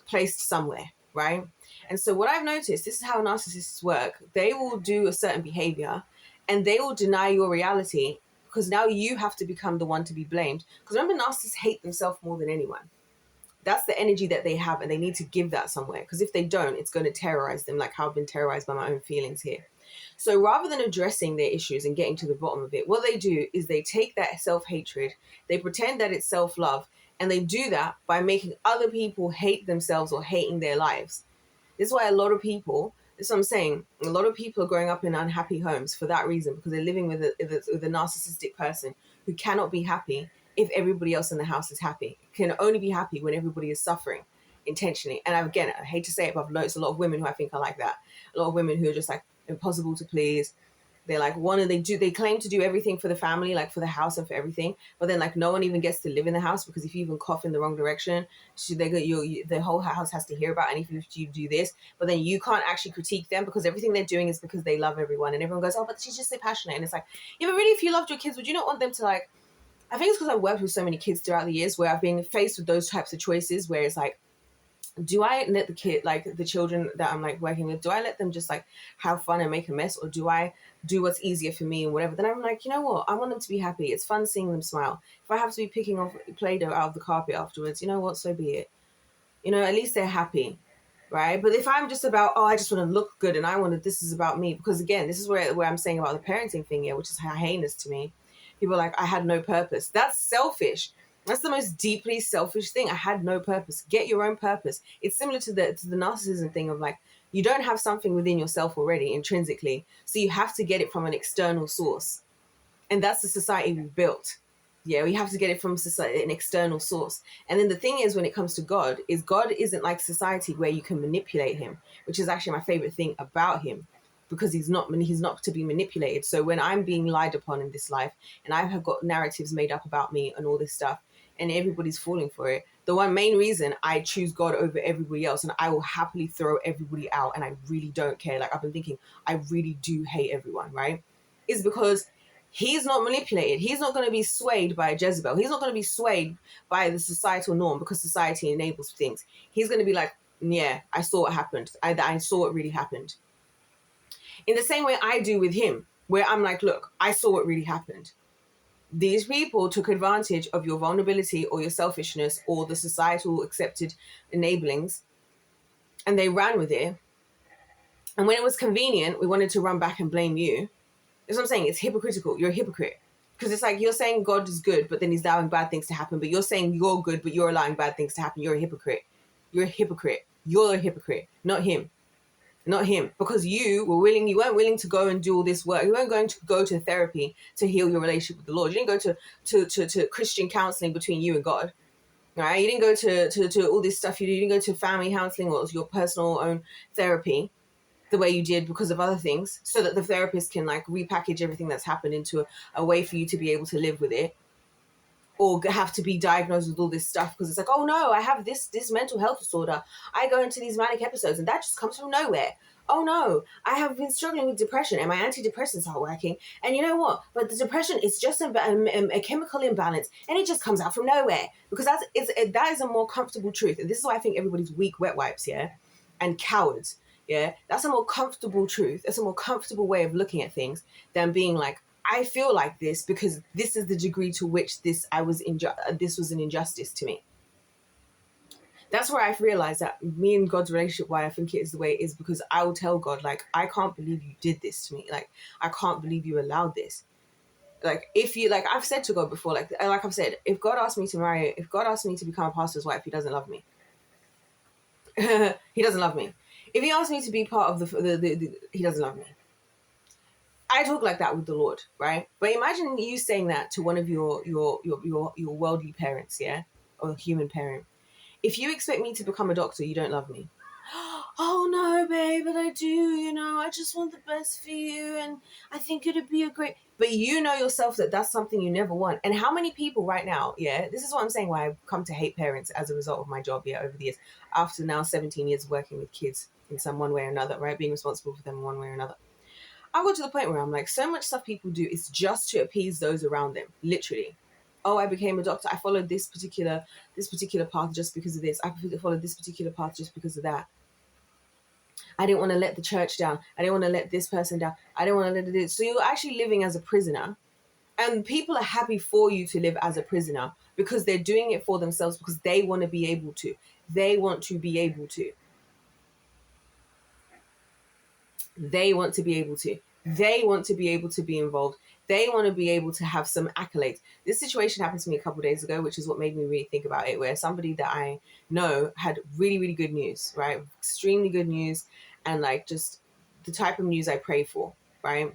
placed somewhere, right? And so what I've noticed, this is how narcissists work. They will do a certain behavior and they will deny your reality, because now you have to become the one to be blamed. Because remember, narcissists hate themselves more than anyone. That's the energy that they have, and they need to give that somewhere. Because if they don't, it's going to terrorize them, like how I've been terrorized by my own feelings here. So rather than addressing their issues and getting to the bottom of it, what they do is they take that self-hatred, they pretend that it's self-love, and they do that by making other people hate themselves or hating their lives. This is why a lot of people, this is what I'm saying, a lot of people are growing up in unhappy homes for that reason, because they're living with a narcissistic person who cannot be happy if everybody else in the house is happy. Can only be happy when everybody is suffering intentionally. And again, I hate to say it, but I've noticed a lot of women who I think are like that. A lot of women who are just like impossible to please. They're like they claim to do everything for the family, like for the house and for everything, but then like no one even gets to live in the house, because if you even cough in the wrong direction, the whole house has to hear about it. And if you do this, but then you can't actually critique them, because everything they're doing is because they love everyone, and everyone goes, oh, but she's just so passionate. And it's like, yeah, but really, if you loved your kids, would you not want them to like? I think it's because I've worked with so many kids throughout the years where I've been faced with those types of choices where it's like, do I let the kid, like the children that I'm like working with, do I let them just like have fun and make a mess, or do I do what's easier for me and whatever? Then I'm like, you know what, I want them to be happy. It's fun seeing them smile. If I have to be picking off Play-Doh out of the carpet afterwards, you know what, so be it. You know, at least they're happy, right? But if I'm just about, oh, I just want to look good and I want to, this is about me, because again, this is where I'm saying about the parenting thing here, which is heinous to me. People are like, I had no purpose. That's selfish. That's the most deeply selfish thing. I had no purpose. Get your own purpose. It's similar to the narcissism thing of like, you don't have something within yourself already intrinsically, so you have to get it from an external source, and that's the society we've built. Yeah, we have to get it from society, an external source. And then the thing is, when it comes to God, is God isn't like society where you can manipulate him, which is actually my favorite thing about him, because he's not to be manipulated. So when I'm being lied upon in this life, and I have got narratives made up about me and all this stuff, and everybody's falling for it, the one main reason I choose God over everybody else, and I will happily throw everybody out, and I really don't care. Like, I've been thinking, I really do hate everyone, right? Is because he's not manipulated. He's not going to be swayed by a Jezebel. He's not going to be swayed by the societal norm, because society enables things. He's going to be like, yeah, I saw what happened. I saw what really happened. In the same way I do with him, where I'm like, look, I saw what really happened. These people took advantage of your vulnerability or your selfishness or the societal accepted enablings, and they ran with it. And when it was convenient, we wanted to run back and blame you. That's what I'm saying. It's hypocritical. You're a hypocrite. Because it's like, you're saying God is good, but then he's allowing bad things to happen. But you're saying you're good, but you're allowing bad things to happen. You're a hypocrite. You're a hypocrite. You're a hypocrite, not him. Not him. Because you weren't willing to go and do all this work. You weren't going to go to therapy to heal your relationship with the Lord. You didn't go to Christian counseling between you and God. Right? You didn't go to all this stuff. You didn't go to family counseling or your personal own therapy the way you did because of other things, so that the therapist can like repackage everything that's happened into a way for you to be able to live with it, or have to be diagnosed with all this stuff because it's like, oh no, I have this mental health disorder. I go into these manic episodes and that just comes from nowhere. Oh no, I have been struggling with depression and my antidepressants aren't working. And you know what? But the depression is just a chemical imbalance, and it just comes out from nowhere, because that is a more comfortable truth. And this is why I think everybody's weak wet wipes, yeah, and cowards. Yeah, that's a more comfortable truth. That's a more comfortable way of looking at things than being like, I feel like this because this is the degree to which this was an injustice to me. That's where I've realized that me and God's relationship, why I think it is the way it is, because I will tell God, like, I can't believe you did this to me. Like, I can't believe you allowed this. Like, if you, like, I've said to God before, like I've said, if God asked me to become a pastor's wife, he doesn't love me. He doesn't love me. If he asked me to be part of he doesn't love me. I talk like that with the Lord, right? But imagine you saying that to one of your worldly parents, yeah, or human parent. If you expect me to become a doctor, you don't love me. Oh no, babe, but I do. You know, I just want the best for you, and I think it'd be a great. But you know yourself that that's something you never want. And how many people right now? Yeah, this is what I'm saying. Why I've come to hate parents as a result of my job. Yeah, over the years, after now 17 years working with kids in some one way or another, right, being responsible for them in one way or another. I got to the point where I'm like, so much stuff people do is just to appease those around them, literally. Oh, I became a doctor. I followed this particular path just because of this. I followed this particular path just because of that. I didn't want to let the church down. I didn't want to let this person down. I didn't want to let it. So you're actually living as a prisoner, and people are happy for you to live as a prisoner because they're doing it for themselves, because they want to be able to. They want to be able to. They want to be able to. They want to be able to be involved. They want to be able to have some accolades. This situation happened to me a couple of days ago, which is what made me really think about it, where somebody that I know had really, really good news, right? Extremely good news, and like just the type of news I pray for, right?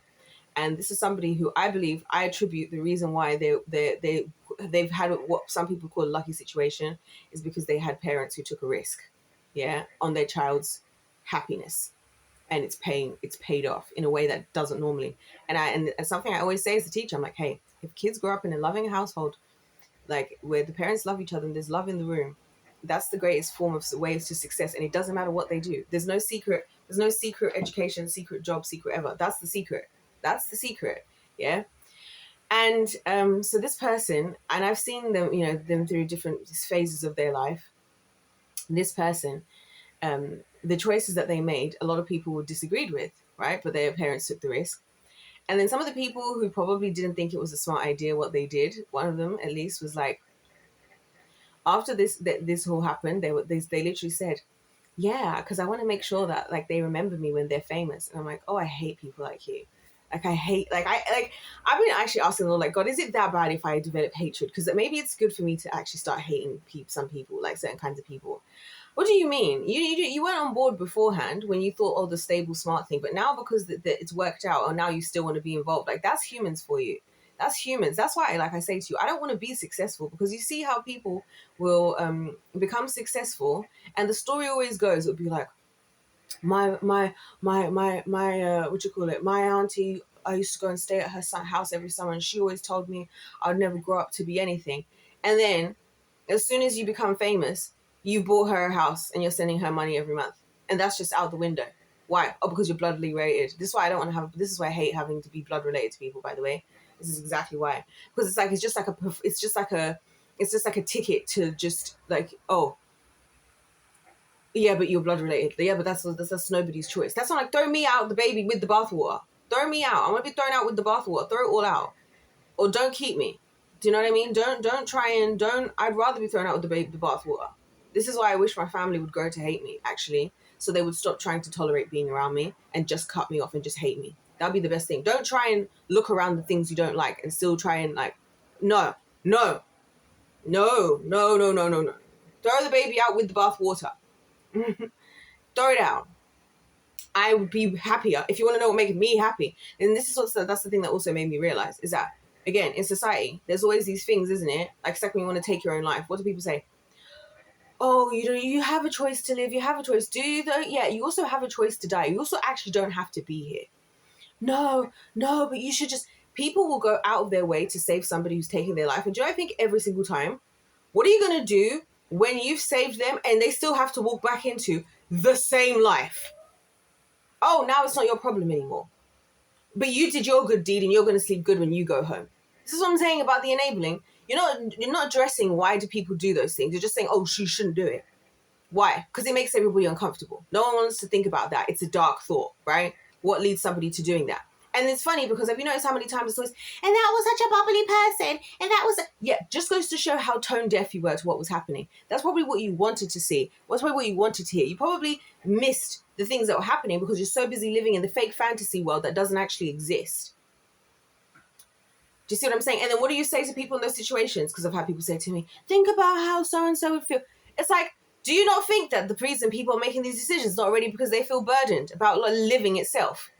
And this is somebody who I believe I attribute the reason why they've had what some people call a lucky situation is because they had parents who took a risk, yeah, on their child's happiness. And it's paid off in a way that doesn't normally. And something I always say as a teacher, I'm like, hey, if kids grow up in a loving household, like where the parents love each other and there's love in the room, that's the greatest form of ways to success. And it doesn't matter what they do. There's no secret education, secret job, secret ever. That's the secret. Yeah. And so this person, and I've seen them, them through different phases of their life. this person, the choices that they made, a lot of people disagreed with, right? But their parents took the risk. And then some of the people who probably didn't think it was a smart idea what they did, one of them at least was like, after this all happened, they literally said, yeah, because I want to make sure that like they remember me when they're famous. And I'm like, oh, I hate people like you. Like I hate I've been actually asking the Lord, like, God, is it that bad if I develop hatred? Because maybe it's good for me to actually start hating some people, like certain kinds of people. What do you mean? You weren't on board beforehand when you thought, oh, the stable, smart thing, but now because it's worked out, or now you still want to be involved. Like, that's humans for you. That's humans. That's why, like I say to you, I don't want to be successful, because you see how people will become successful, and the story always goes, it'll be like, my what you call it? My auntie, I used to go and stay at her house every summer, and she always told me I'd never grow up to be anything. And then as soon as you become famous, you bought her a house and you're sending her money every month. And that's just out the window. Why? Oh, because you're blood related. This is why I don't want to have, this is why I hate having to be blood related to people, by the way. This is exactly why. Because it's like, it's just like a ticket to just like, oh, yeah, but you're blood related. Yeah, but that's nobody's choice. That's not like, throw me out the baby with the bathwater. Throw me out. I want to be thrown out with the bathwater. Throw it all out. Or don't keep me. Do you know what I mean? Don't try and don't. I'd rather be thrown out with the bathwater. This is why I wish my family would grow to hate me, actually, so they would stop trying to tolerate being around me and just cut me off and just hate me. That'd be the best thing. Don't try and look around the things you don't like and still try and like, no, no, no, no, no, no, no, no. Throw the baby out with the bathwater. Throw it out. I would be happier. If you want to know what makes me happy, and this is that's the thing that also made me realize, is that, again, in society, there's always these things, isn't it? Like, it's like when you want to take your own life. What do people say? Oh, you have a choice to live. You have a choice. Do you though? Yeah, you also have a choice to die. You also actually don't have to be here. No, but you should just. People will go out of their way to save somebody who's taking their life. And do you know, I think every single time, what are you going to do when you've saved them and they still have to walk back into the same life? Oh, now it's not your problem anymore. But you did your good deed and you're going to sleep good when you go home. This is what I'm saying about the enabling. You're not addressing why do people do those things. You're just saying, oh, she shouldn't do it. Why? Because it makes everybody uncomfortable. No one wants to think about that. It's a dark thought, right? What leads somebody to doing that? And it's funny because have you noticed how many times it's always, and that was such a bubbly person, and that was, yeah, just goes to show how tone deaf you were to what was happening. That's probably what you wanted to see. That's probably what you wanted to hear. You probably missed the things that were happening because you're so busy living in the fake fantasy world that doesn't actually exist. Do you see what I'm saying? And then what do you say to people in those situations? Because I've had people say to me, think about how so-and-so would feel. It's like, do you not think that the reason people are making these decisions is not already because they feel burdened about living itself?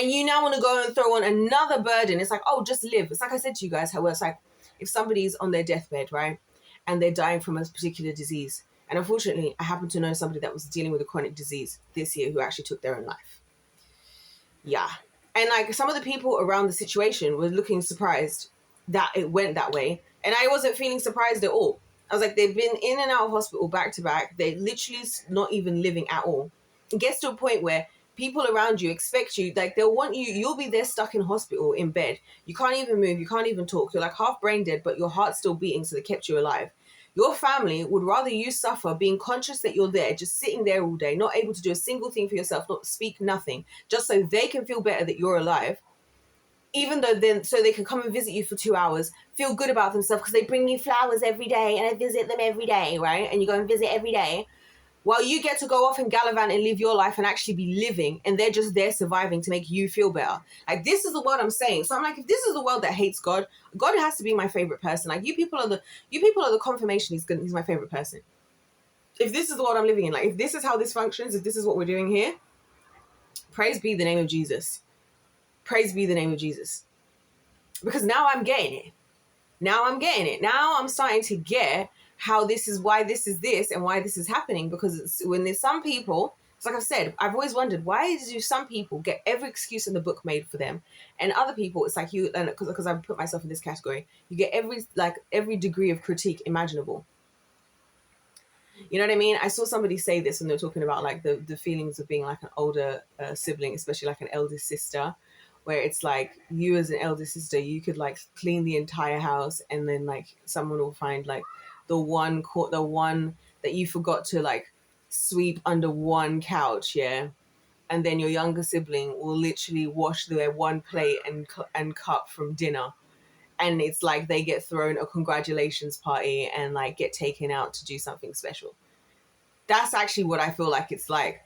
And you now want to go and throw on another burden. It's like, oh, just live. It's like I said to you guys, how it's like if somebody's on their deathbed, right? And they're dying from a particular disease. And unfortunately, I happen to know somebody that was dealing with a chronic disease this year who actually took their own life. Yeah. And like some of the people around the situation were looking surprised that it went that way. And I wasn't feeling surprised at all. I was like, they've been in and out of hospital back to back. They're literally not even living at all. It gets to a point where people around you expect you, like they'll want you, you'll be there stuck in hospital in bed. You can't even move. You can't even talk. You're like half brain dead, but your heart's still beating. So they kept you alive. Your family would rather you suffer being conscious that you're there, just sitting there all day, not able to do a single thing for yourself, not speak nothing, just so they can feel better that you're alive. Even though then, so they can come and visit you for 2 hours, feel good about themselves because they bring you flowers every day and I visit them every day, right? And you go and visit every day. While you get to go off and gallivant and live your life and actually be living, and they're just there surviving to make you feel better. Like, this is the world I'm saying. So I'm like, if this is the world that hates God, God has to be my favorite person. Like, you people are the confirmation he's my favorite person. If this is the world I'm living in, like, if this is how this functions, if this is what we're doing here, praise be the name of Jesus. Praise be the name of Jesus. Because now I'm getting it. Now I'm starting to get how this is, why this is this and why this is happening. Because when there's some people, it's like I've said, I've always wondered, why do some people get every excuse in the book made for them, and other people, it's like you, and because I've put myself in this category, you get every degree of critique imaginable. You know what I mean? I saw somebody say this when they were talking about like the feelings of being like an older sibling, especially like an eldest sister, where it's like you as an eldest sister, you could like clean the entire house, and then like someone will find like the one that you forgot to like sweep under one couch, yeah, and then your younger sibling will literally wash their one plate and cup from dinner, and it's like they get thrown a congratulations party and like get taken out to do something special. That's actually what I feel like it's like.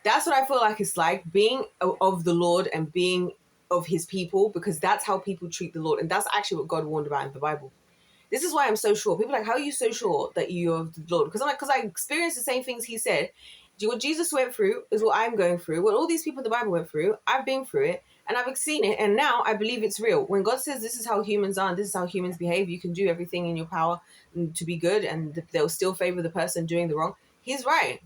That's what I feel like it's like being of the Lord and being of his people, because that's how people treat the Lord. And that's actually what God warned about in the Bible. This is why I'm so sure. People are like, how are you so sure that you're of the Lord? Because I'm like, because I experienced the same things he said. What Jesus went through is what I'm going through. What all these people in the Bible went through, I've been through it and I've seen it. And now I believe it's real. When God says this is how humans are and this is how humans behave, you can do everything in your power to be good and they'll still favor the person doing the wrong. He's right.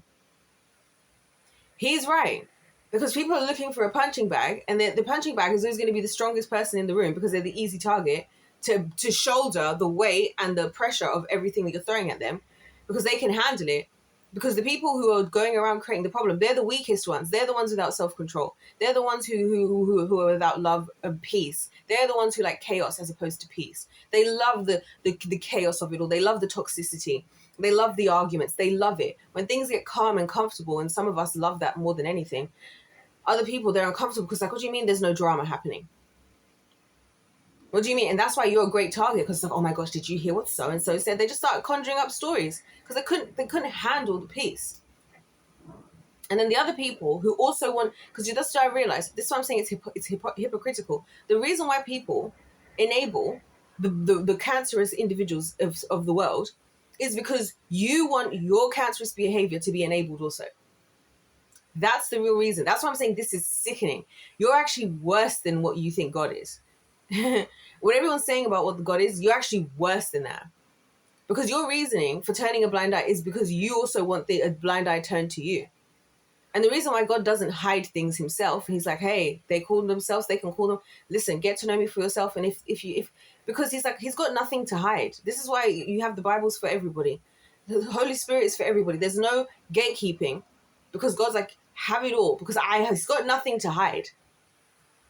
He's right. Because people are looking for a punching bag, and the punching bag is always going to be the strongest person in the room because they're the easy target to shoulder the weight and the pressure of everything that you're throwing at them, because they can handle it. Because the people who are going around creating the problem, they're the weakest ones. They're the ones without self-control. They're the ones who are without love and peace. They're the ones who like chaos as opposed to peace. They love the chaos of it all. They love the toxicity. They love the arguments. They love it. When things get calm and comfortable, and some of us love that more than anything, other people, they're uncomfortable because like, what do you mean there's no drama happening? What do you mean? And that's why you're a great target, because it's like, oh my gosh, did you hear what so-and-so said? They just start conjuring up stories because they couldn't handle the peace. And then the other people who also want, because that's what I realized, this is what I'm saying, it's hypocritical. The reason why people enable the cancerous individuals of the world is because you want your cancerous behavior to be enabled also. That's the real reason. That's why I'm saying this is sickening. You're actually worse than what you think God is. What everyone's saying about what God is, you're actually worse than that. Because your reasoning for turning a blind eye is because you also want a blind eye turned to you. And the reason why God doesn't hide things himself, he's like, hey, they call themselves, they can call them, listen, get to know me for yourself. And if because he's like, he's got nothing to hide. This is why you have the Bibles for everybody. The Holy Spirit is for everybody. There's no gatekeeping, because God's like, have it all, because he's got nothing to hide.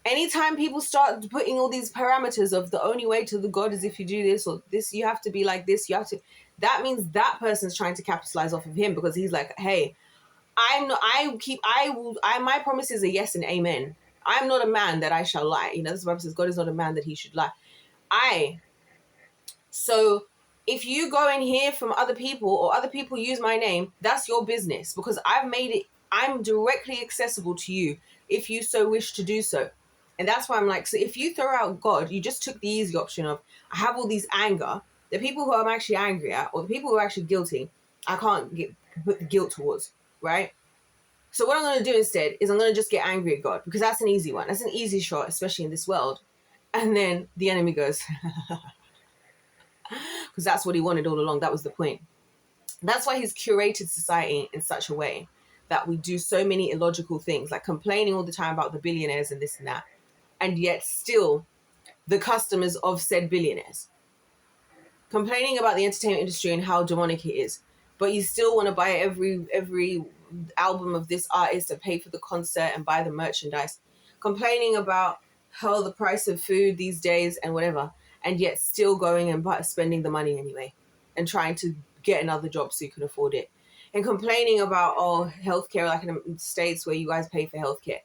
Anytime people start putting all these parameters of the only way to the God is if you do this or this, you have to be like this, you have to, that means that person's trying to capitalize off of him, because he's like, hey, my promises are yes and amen. I'm not a man that I shall lie. You know, this Bible says God is not a man that he should lie. So if you go and hear from other people or other people use my name, that's your business, because I've made it, I'm directly accessible to you if you so wish to do so. And that's why I'm like, so if you throw out God, you just took the easy option of, I have all these anger, the people who I'm actually angry at, or the people who are actually guilty, I can't put the guilt towards, right? So what I'm going to do instead is I'm going to just get angry at God, because that's an easy one. That's an easy shot, especially in this world. And then the enemy goes, because that's what he wanted all along. That was the point. That's why he's curated society in such a way that we do so many illogical things, like complaining all the time about the billionaires and this and that, and yet still the customers of said billionaires. Complaining about the entertainment industry and how demonic it is, but you still want to buy every album of this artist and pay for the concert and buy the merchandise. Complaining about how the price of food these days and whatever, and yet still going and spending the money anyway and trying to get another job so you can afford it. And complaining about, oh, healthcare, like in the States where you guys pay for healthcare,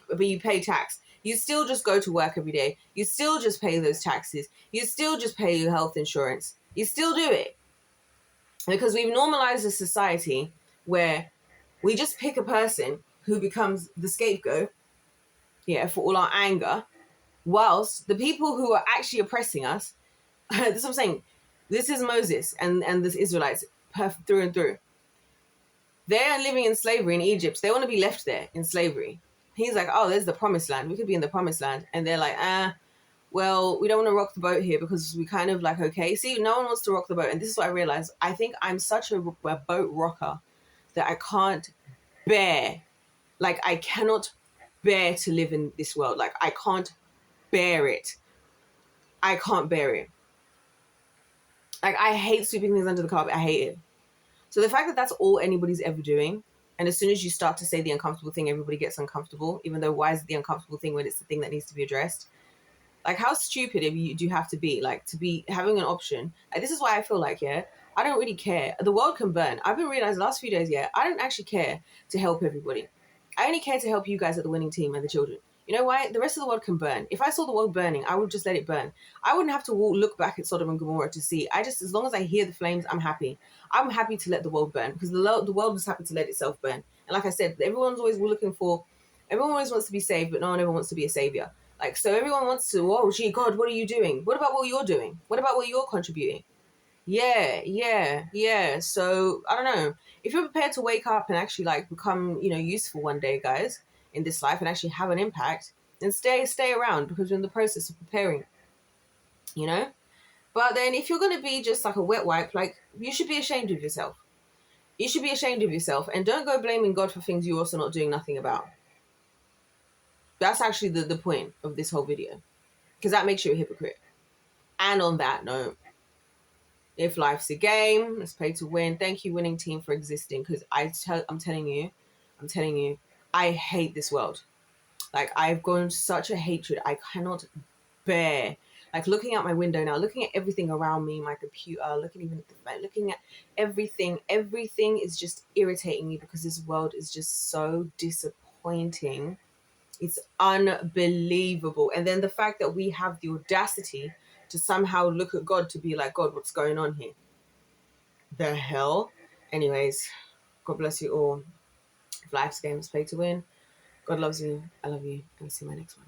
but you pay tax. You still just go to work every day. You still just pay those taxes. You still just pay your health insurance. You still do it. Because we've normalized a society where we just pick a person who becomes the scapegoat, yeah, for all our anger, whilst the people who are actually oppressing us, this is what I'm saying, this is Moses and the Israelites through and through. They're living in slavery in Egypt. They want to be left there in slavery. He's like, oh, there's the promised land. We could be in the promised land. And they're like, well, we don't want to rock the boat here because we kind of like, okay. See, no one wants to rock the boat. And this is what I realized. I think I'm such a boat rocker that I can't bear, like I cannot bear to live in this world. Like I can't bear it. I can't bear it. Like I hate sweeping things under the carpet. I hate it. So the fact that that's all anybody's ever doing, and as soon as you start to say the uncomfortable thing, everybody gets uncomfortable, even though why is it the uncomfortable thing when it's the thing that needs to be addressed? Like how stupid do you have to be, like to be having an option? Like, this is why I feel like, yeah, I don't really care. The world can burn. I've been realizing the last few days, yeah, I don't actually care to help everybody. I only care to help you guys at the winning team and the children. You know why? The rest of the world can burn. If I saw the world burning, I would just let it burn. I wouldn't have to look back at Sodom and Gomorrah to see. As long as I hear the flames, I'm happy. I'm happy to let the world burn because the world is happy to let itself burn. And like I said, everyone always wants to be saved, but no one ever wants to be a savior. Like, so everyone wants to, oh, gee, God, what are you doing? What about what you're doing? What about what you're contributing? Yeah. So I don't know. If you're prepared to wake up and actually like become, useful one day, guys, in this life and actually have an impact, then stay around because we're in the process of preparing, you know? But then if you're gonna be just like a wet wipe, like you should be ashamed of yourself. You should be ashamed of yourself and don't go blaming God for things you're also not doing nothing about. That's actually the point of this whole video. Because that makes you a hypocrite. And on that note, if life's a game, let's pay to win. Thank you, winning team, for existing. Because I'm telling you, I hate this world. Like I've grown such a hatred. I cannot bear. Like looking out my window now, looking at everything around me, my computer, looking at everything. Everything is just irritating me because this world is just so disappointing. It's unbelievable. And then the fact that we have the audacity to somehow look at God to be like, God, what's going on here? The hell? Anyways, God bless you all. If life's games, pay to win. God loves you. I love you. And see you in my next one.